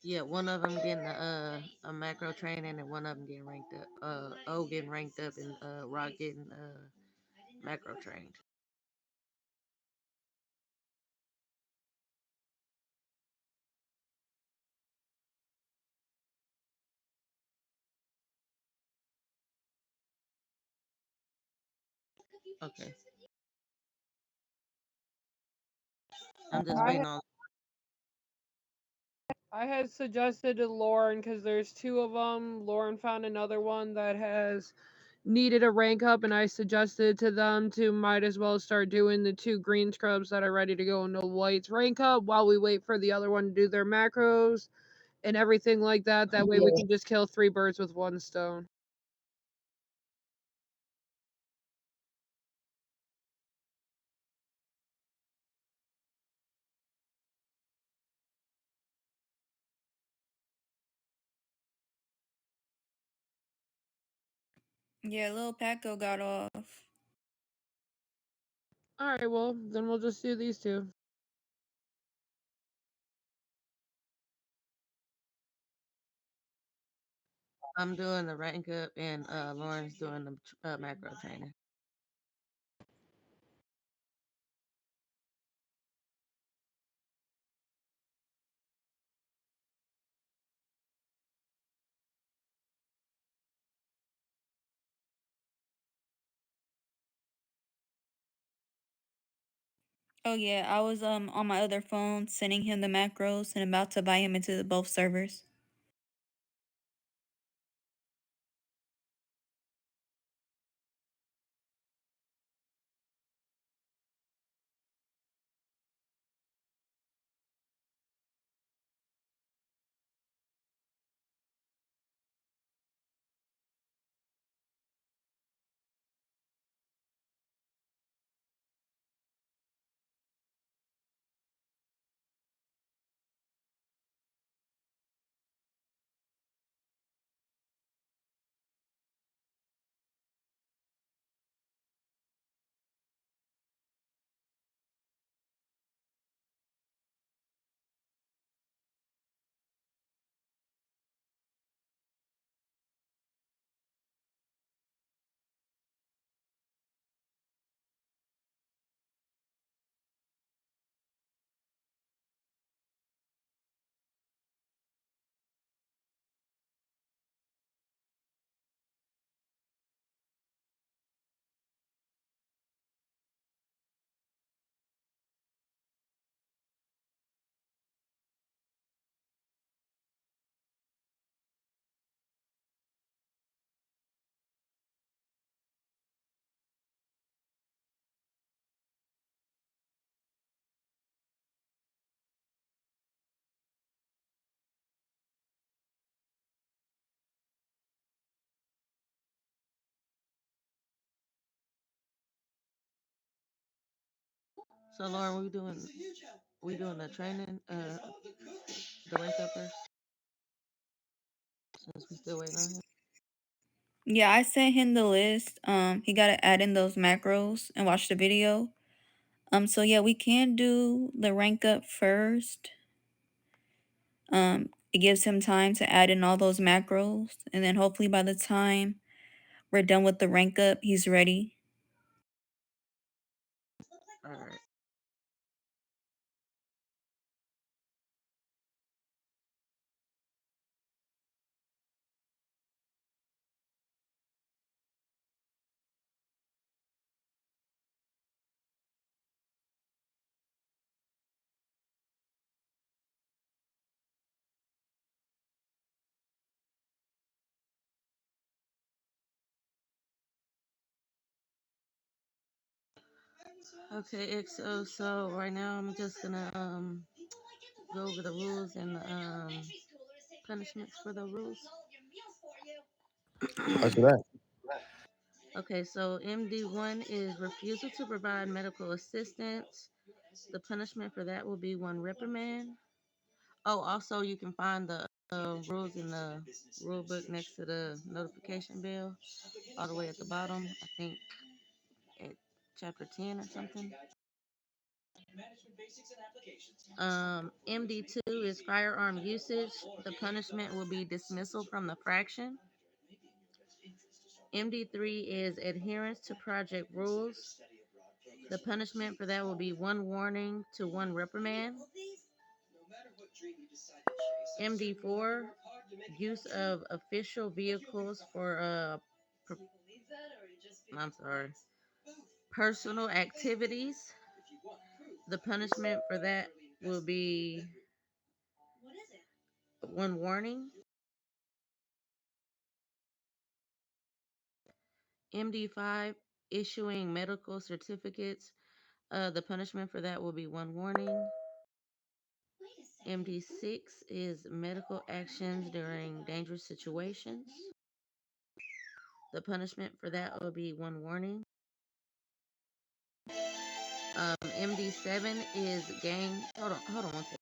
Yeah, one of them getting a macro training, and one of them getting ranked up. O getting ranked up, and Rock getting macro trained. Okay, I'm just I waiting on. I had suggested to Lauren because there's two of them. Lauren found another one that has needed a rank up, and I suggested to them to might as well start doing the two green scrubs that are ready to go into whites rank up while we wait for the other one to do their macros and everything like that. That way we can just kill three birds with one stone. Yeah, little Paco got off. Alright, well, then we'll just do these two. I'm doing the rank up, and Lauren's doing the macro training. Oh yeah, I was on my other phone sending him the macros and about to buy him into both servers. So Lauren, we doing the training, the rank up first, since we still waiting on him. Yeah, I sent him the list. He gotta add in those macros and watch the video. So yeah, we can do the rank up first. It gives him time to add in all those macros, and then hopefully by the time we're done with the rank up, he's ready. All right. Okay, XO. So right now I'm just gonna go over the rules and the punishments for the rules. After that, Okay, so MD1 is refusal to provide medical assistance. The punishment for that will be one reprimand. Oh, also you can find the rules in the rule book next to the notification bell, all the way at the bottom. I think at chapter 10 or something. MD2 is firearm usage. The punishment will be dismissal from the fraction. MD3 is adherence to project rules. The punishment for that will be 1 warning to 1 reprimand. MD4, use of official vehicles for I'm sorry, personal activities. The punishment for that will be 1 warning. MD5, issuing medical certificates. The punishment for that will be 1 warning. MD6 is medical actions during dangerous situations. The punishment for that will be 1 warning. MD7 is gang. Hold on one second.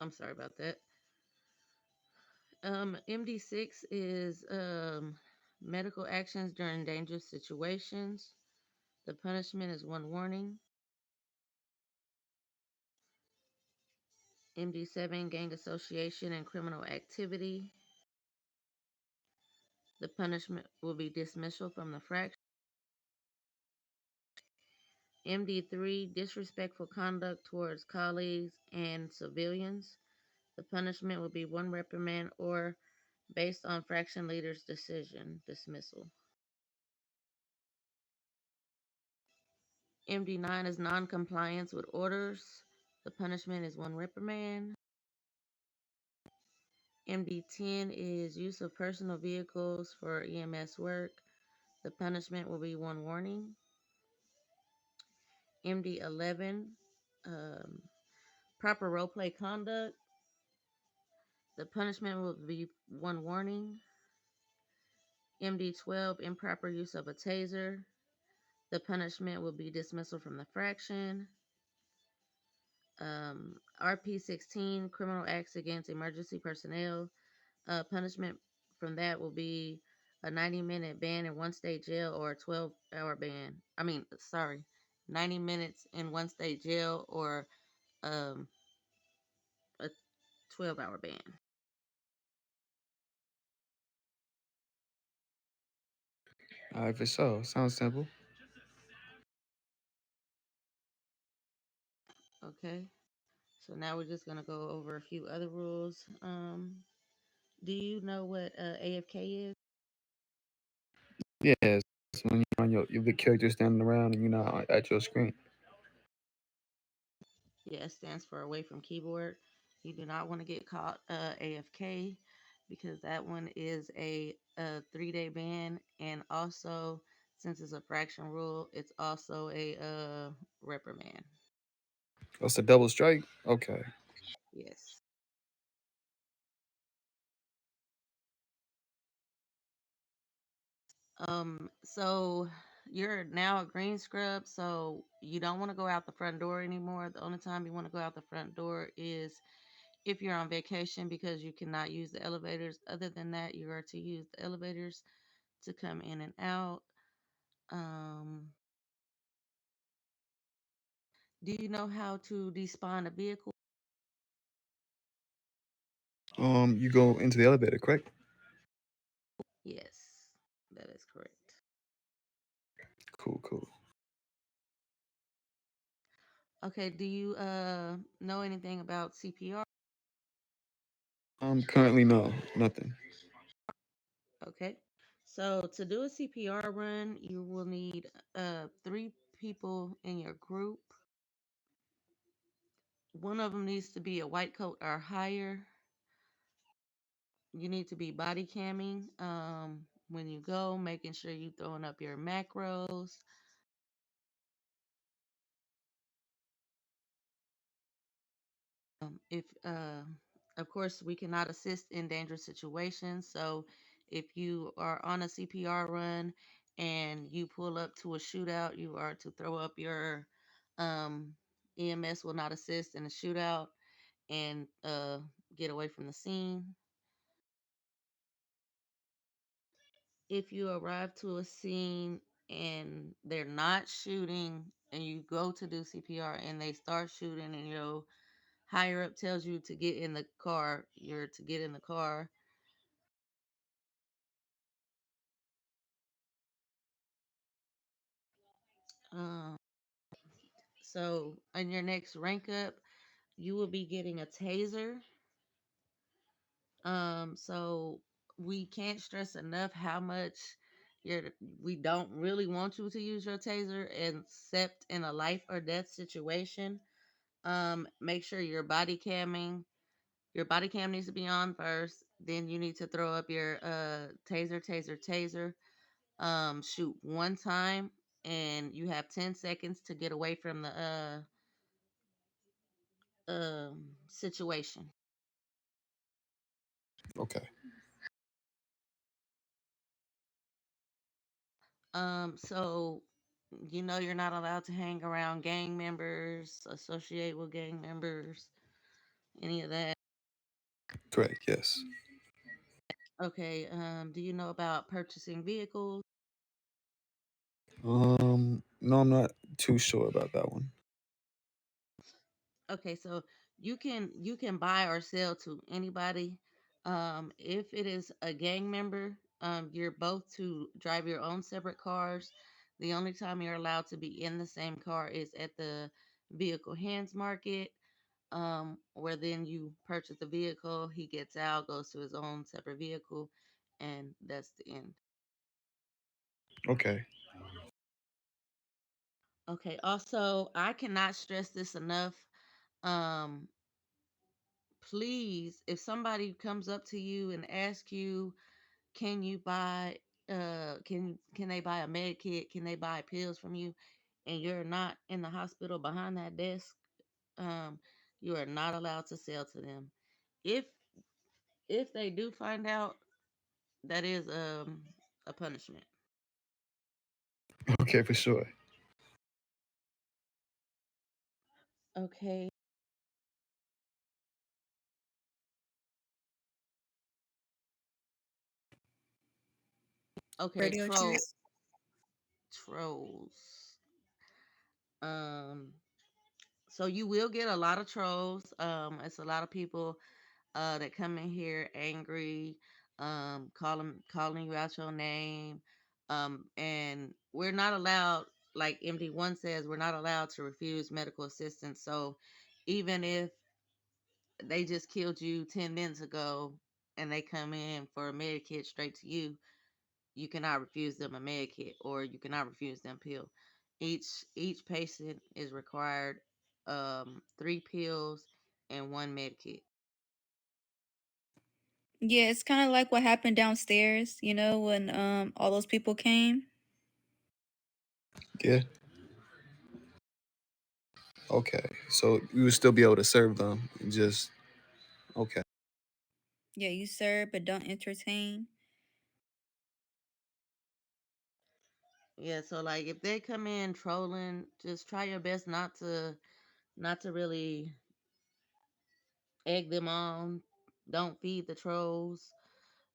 I'm sorry about that. MD6 is medical actions during dangerous situations. The punishment is 1 warning. MD7, gang association and criminal activity. The punishment will be dismissal from the fraction. MD3, disrespectful conduct towards colleagues and civilians. The punishment will be 1 reprimand or, based on fraction leader's decision, dismissal. MD9 is non-compliance with orders. The punishment is 1 reprimand. MD10 is use of personal vehicles for EMS work. The punishment will be 1 warning. MD11, proper role play conduct. The punishment will be 1 warning. MD12, improper use of a taser. The punishment will be dismissal from the fraction. RP16, criminal acts against emergency personnel. Punishment from that will be a 90-minute ban in 1 state jail or a 12-hour ban. 90 minutes in 1 state jail or a 12-hour ban. All right, for sure. Sounds simple. Okay. So now we're just gonna go over a few other rules. Do you know what AFK is? Yes, when you're on your the character standing around and you're not at your screen. Yeah, it stands for away from keyboard. You do not want to get caught AFK because that one is a 3-day ban, and also since it's a fraction rule, it's also a reprimand. That's a double strike. Okay. Yes. So you're now a green scrub, so you don't want to go out the front door anymore. The only time you want to go out the front door is if you're on vacation because you cannot use the elevators. Other than that, you are to use the elevators to come in and out. Um, do you know how to despawn a vehicle? You go into the elevator, correct? Yes, that is correct. Cool, cool. Okay, do you know anything about CPR? Currently no, nothing. Okay. So to do a CPR run, you will need 3 people in your group. One of them needs to be a white coat or higher. You need to be body camming when you go, making sure you throwing up your macros. If Of course we cannot assist in dangerous situations, so If you are on a CPR run and you pull up to a shootout, you are to throw up your um, EMS will not assist in a shootout and get away from the scene. If you arrive to a scene and they're not shooting and you go to do CPR and they start shooting and your higher up tells you to get in the car, you're to get in the car. Um, so in your next rank up, you will be getting a taser. So we can't stress enough how much you're we don't really want you to use your taser except in a life or death situation. Make sure your body cam needs to be on first. Then you need to throw up your taser. Shoot one time and you have 10 seconds to get away from the situation. Okay. So you know you're not allowed to hang around gang members, associate with gang members, any of that. Correct. Yes. Okay. Do you know about purchasing vehicles? No, I'm not too sure about that one. Okay, so you can buy or sell to anybody. If it is a gang member, you're both to drive your own separate cars. The only time you're allowed to be in the same car is at the vehicle hands market, where then you purchase the vehicle. He gets out, goes to his own separate vehicle, and that's the end. Okay. Okay. Also, I cannot stress this enough. Um, Please, if somebody comes up to you and asks you, can you buy can they buy a med kit, can they buy pills from you, and you're not in the hospital behind that desk, um you are not allowed to sell to them. If if they do find out, that is a punishment. Okay, for sure. Okay. Okay, Radio check. trolls. um so you will get a lot of trolls. It's a lot of people that come in here angry, calling you out your name, and we're not allowed. Like MD1 says, we're not allowed to refuse medical assistance. So even if they just killed you 10 minutes ago and they come in for a med kit straight to you, you cannot refuse them a med kit or you cannot refuse them pill. Each patient is required 3 pills and 1 med kit. Yeah, it's kind of like what happened downstairs, when all those people came. Yeah. Okay. So you would still be able to serve them. Just okay. Yeah, you serve but don't entertain. Yeah, so like if they come in trolling, just try your best not to really egg them on. Don't feed the trolls.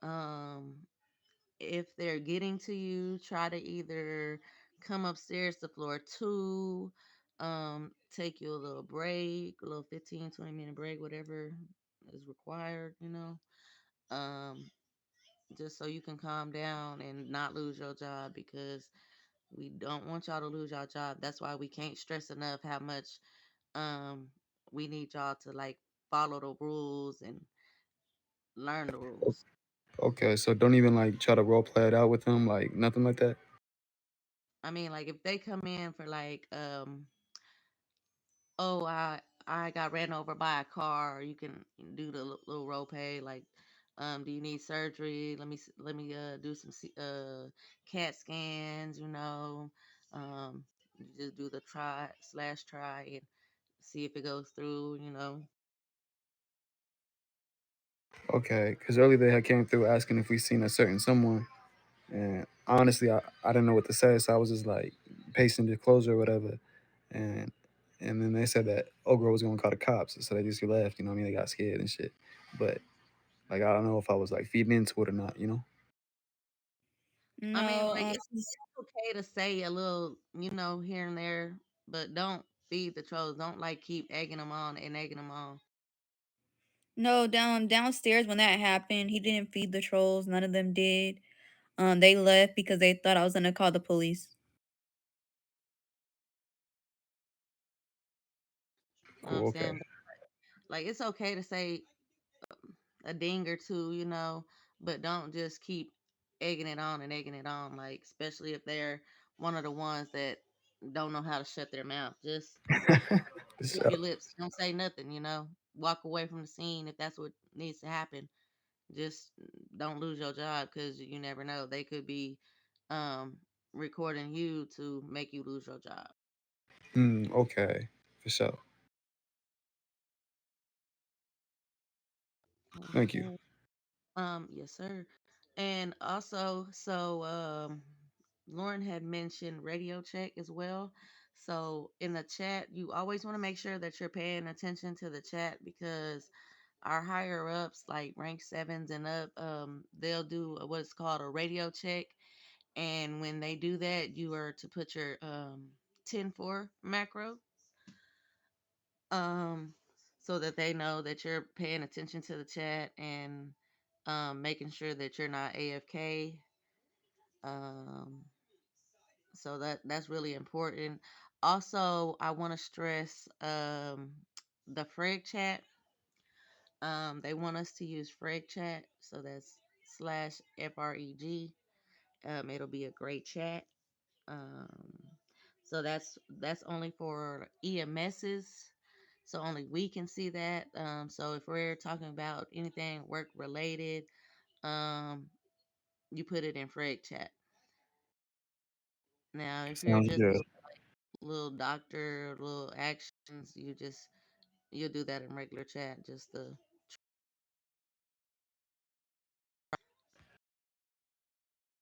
Um, if they're getting to you, try to either come upstairs to floor 2, take you a little break, a little 15-20 minute break, whatever is required. Um, just so you can calm down and not lose your job, because we don't want y'all to lose y'all job. That's why we can't stress enough how much um we need y'all to like follow the rules and learn the rules. Okay. So don't even like try to role play it out with them, like nothing like that. I mean, like if they come in for like oh, I got ran over by a car, you can do the little role play like, do you need surgery? Let me do some CAT scans, um you just do the try and see if it goes through. Okay, because earlier they had came through asking if we seen a certain someone, and honestly, I didn't know what to say, so I was just like pacing the closer or whatever, and and then they said that Ogre was gonna call the cops, so they just left. You know what I mean? They got scared and shit. But like I don't know if I was like feeding into it or not. You know? I mean, No, like it's okay to say a little, here and there, but don't feed the trolls. Don't like keep egging them on and egging them on. no, downstairs when that happened, he didn't feed the trolls. None of them did. They left because they thought I was gonna call the police. You know what I'm Cool. Okay. saying? But, like it's okay to say a ding or two, but don't just keep egging it on and egging it on. Like especially if they're one of the ones that don't know how to shut their mouth. Just keep So, your lips. Don't say nothing. Walk away from the scene if that's what needs to happen. Just don't lose your job because you never know. They could be um, recording you to make you lose your job. okay, for sure. Thank you. Okay. Yes, sir. And also, so Lauren had mentioned radio check as well. So in the chat, you always want to make sure that you're paying attention to the chat because our higher ups, like rank sevens and up, they'll do what's called a radio check. And when they do that, you are to put your 10-4 macro, um, so that they know that you're paying attention to the chat and making sure that you're not AFK. Um, so that's really important. Also, I want to stress the Freg chat. They want us to use Freg chat, so that's slash FREG. It'll be a great chat. Um, so that's only for EMSs. So only we can see that. So if we're talking about anything work related, um, you put it in Freg chat. Now, if you're Sounds just good. doing little doctor, little actions, you'll do that in regular chat, just the